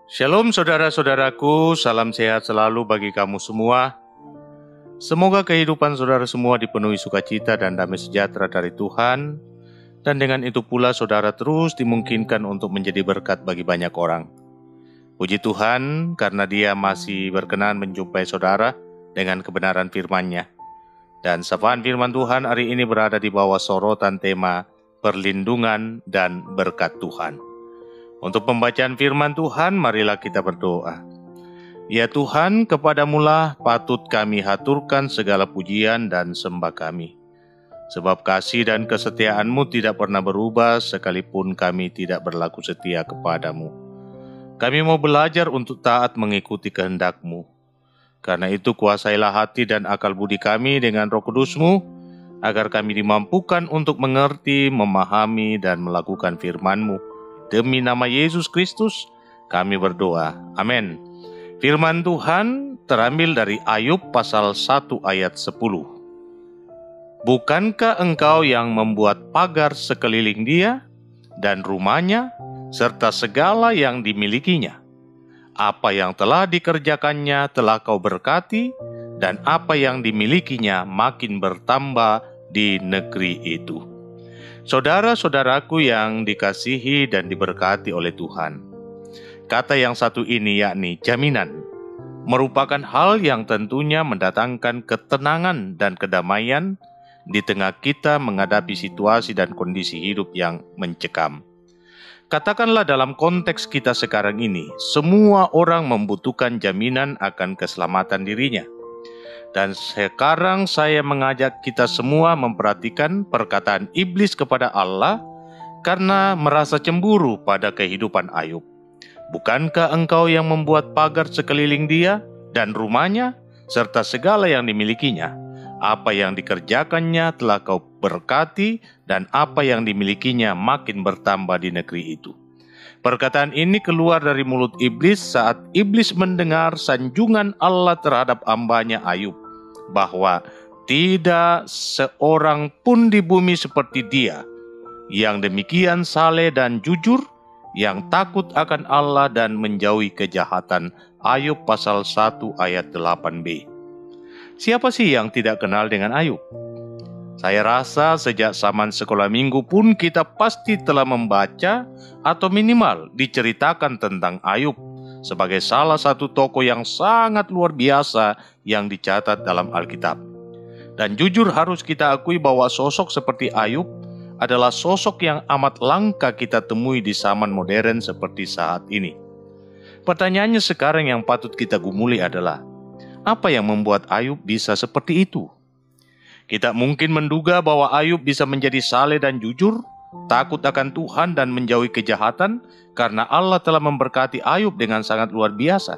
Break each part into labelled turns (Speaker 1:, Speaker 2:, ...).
Speaker 1: Shalom saudara-saudaraku, salam sehat selalu bagi kamu semua. Semoga kehidupan saudara semua dipenuhi sukacita dan damai sejahtera dari Tuhan, dan dengan itu pula saudara terus dimungkinkan untuk menjadi berkat bagi banyak orang. Puji Tuhan karena Dia masih berkenan menjumpai saudara dengan kebenaran firman-Nya. Dan sapaan firman Tuhan hari ini berada di bawah sorotan tema perlindungan dan berkat Tuhan. Untuk pembacaan firman Tuhan, marilah kita berdoa. Ya Tuhan, kepadamulah patut kami haturkan segala pujian dan sembah kami. Sebab kasih dan kesetiaan-Mu tidak pernah berubah, sekalipun kami tidak berlaku setia kepadamu. Kami mau belajar untuk taat mengikuti kehendak-Mu. Karena itu kuasailah hati dan akal budi kami dengan Roh Kudus-Mu, agar kami dimampukan untuk mengerti, memahami, dan melakukan firman-Mu. Demi nama Yesus Kristus, kami berdoa. Amin. Firman Tuhan terambil dari Ayub pasal 1 ayat 10. Bukankah engkau yang membuat pagar sekeliling dia dan rumahnya, serta segala yang dimilikinya? Apa yang telah dikerjakannya telah kau berkati, dan apa yang dimilikinya makin bertambah di negeri itu. Saudara-saudaraku yang dikasihi dan diberkati oleh Tuhan, kata yang satu ini yakni jaminan, merupakan hal yang tentunya mendatangkan ketenangan dan kedamaian di tengah kita menghadapi situasi dan kondisi hidup yang mencekam. Katakanlah dalam konteks kita sekarang ini, semua orang membutuhkan jaminan akan keselamatan dirinya. Dan sekarang saya mengajak kita semua memperhatikan perkataan iblis kepada Allah karena merasa cemburu pada kehidupan Ayub. Bukankah engkau yang membuat pagar sekeliling dia dan rumahnya, serta segala yang dimilikinya? Apa yang dikerjakannya telah kau berkati, dan apa yang dimilikinya makin bertambah di negeri itu. Perkataan ini keluar dari mulut iblis saat iblis mendengar sanjungan Allah terhadap hamba-Nya Ayub, bahwa tidak seorang pun di bumi seperti dia, yang demikian saleh dan jujur, yang takut akan Allah dan menjauhi kejahatan. Ayub pasal 1 ayat 8b. Siapa sih yang tidak kenal dengan Ayub? Saya rasa sejak zaman sekolah minggu pun kita pasti telah membaca atau minimal diceritakan tentang Ayub sebagai salah satu tokoh yang sangat luar biasa yang dicatat dalam Alkitab. Dan jujur harus kita akui bahwa sosok seperti Ayub adalah sosok yang amat langka kita temui di zaman modern seperti saat ini. Pertanyaannya sekarang yang patut kita gumuli adalah, apa yang membuat Ayub bisa seperti itu? Kita mungkin menduga bahwa Ayub bisa menjadi saleh dan jujur, takut akan Tuhan dan menjauhi kejahatan karena Allah telah memberkati Ayub dengan sangat luar biasa.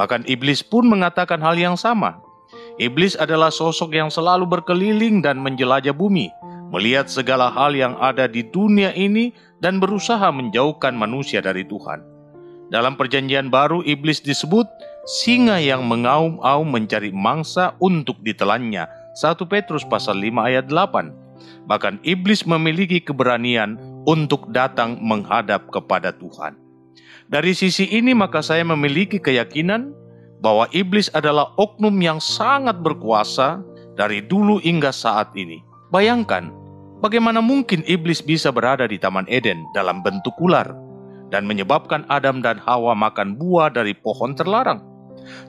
Speaker 1: Bahkan iblis pun mengatakan hal yang sama. Iblis adalah sosok yang selalu berkeliling dan menjelajah bumi, melihat segala hal yang ada di dunia ini dan berusaha menjauhkan manusia dari Tuhan. Dalam perjanjian baru, iblis disebut singa yang mengaum-aum mencari mangsa untuk ditelannya. 1 Petrus pasal 5 ayat 8. Bahkan iblis memiliki keberanian untuk datang menghadap kepada Tuhan. Dari sisi ini maka saya memiliki keyakinan bahwa iblis adalah oknum yang sangat berkuasa dari dulu hingga saat ini. Bayangkan, bagaimana mungkin iblis bisa berada di Taman Eden dalam bentuk ular dan menyebabkan Adam dan Hawa makan buah dari pohon terlarang.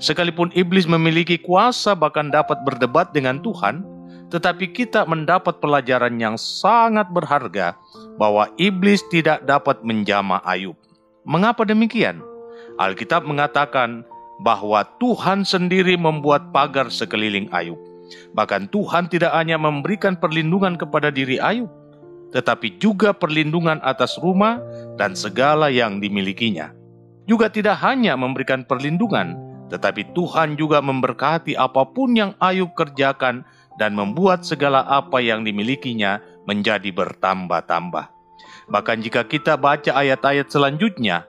Speaker 1: Sekalipun iblis memiliki kuasa bahkan dapat berdebat dengan Tuhan, tetapi kita mendapat pelajaran yang sangat berharga bahwa iblis tidak dapat menjamah Ayub. Mengapa demikian? Alkitab mengatakan bahwa Tuhan sendiri membuat pagar sekeliling Ayub. Bahkan Tuhan tidak hanya memberikan perlindungan kepada diri Ayub, tetapi juga perlindungan atas rumah dan segala yang dimilikinya. Juga tidak hanya memberikan perlindungan, tetapi Tuhan juga memberkati apapun yang Ayub kerjakan dan membuat segala apa yang dimilikinya menjadi bertambah-tambah. Bahkan jika kita baca ayat-ayat selanjutnya,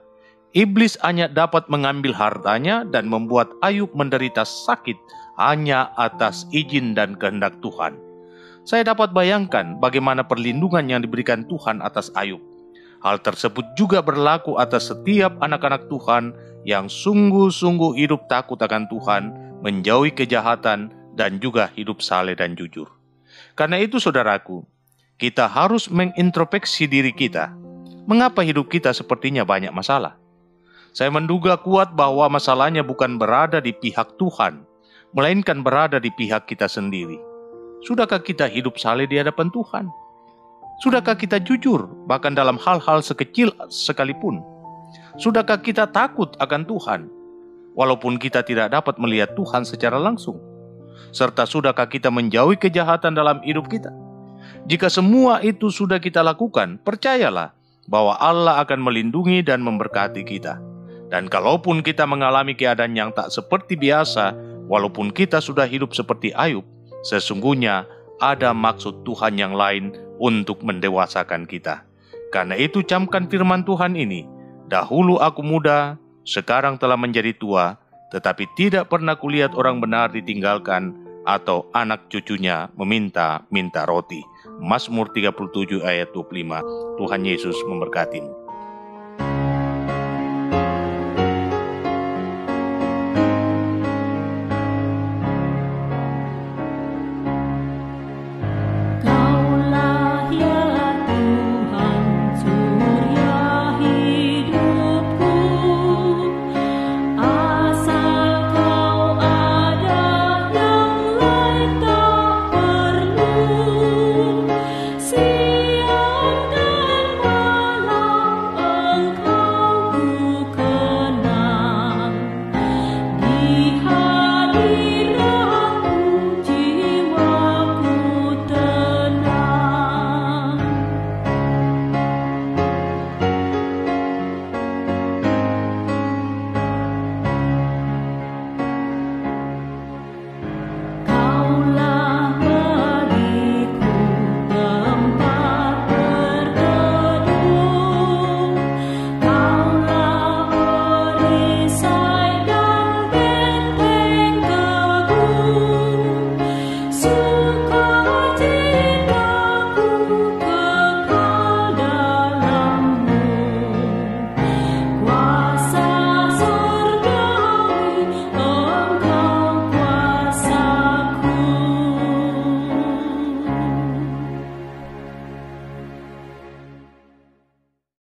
Speaker 1: iblis hanya dapat mengambil hartanya dan membuat Ayub menderita sakit hanya atas izin dan kehendak Tuhan. Saya dapat bayangkan bagaimana perlindungan yang diberikan Tuhan atas Ayub. Hal tersebut juga berlaku atas setiap anak-anak Tuhan yang sungguh-sungguh hidup takut akan Tuhan, menjauhi kejahatan, dan juga hidup saleh dan jujur. Karena itu saudaraku, kita harus mengintrospeksi diri kita. Mengapa hidup kita sepertinya banyak masalah? Saya menduga kuat bahwa masalahnya bukan berada di pihak Tuhan, melainkan berada di pihak kita sendiri. Sudahkah kita hidup saleh di hadapan Tuhan? Sudahkah kita jujur, bahkan dalam hal-hal sekecil sekalipun? Sudahkah kita takut akan Tuhan, walaupun kita tidak dapat melihat Tuhan secara langsung? Serta sudahkah kita menjauhi kejahatan dalam hidup kita? Jika semua itu sudah kita lakukan, percayalah bahwa Allah akan melindungi dan memberkati kita. Dan kalaupun kita mengalami keadaan yang tak seperti biasa, walaupun kita sudah hidup seperti Ayub, sesungguhnya ada maksud Tuhan yang lain untuk mendewasakan kita. Karena itu camkan firman Tuhan ini, dahulu aku muda, sekarang telah menjadi tua, tetapi tidak pernah kulihat orang benar ditinggalkan atau anak cucunya meminta-minta roti. Mazmur 37 ayat 25. Tuhan Yesus memberkatimu.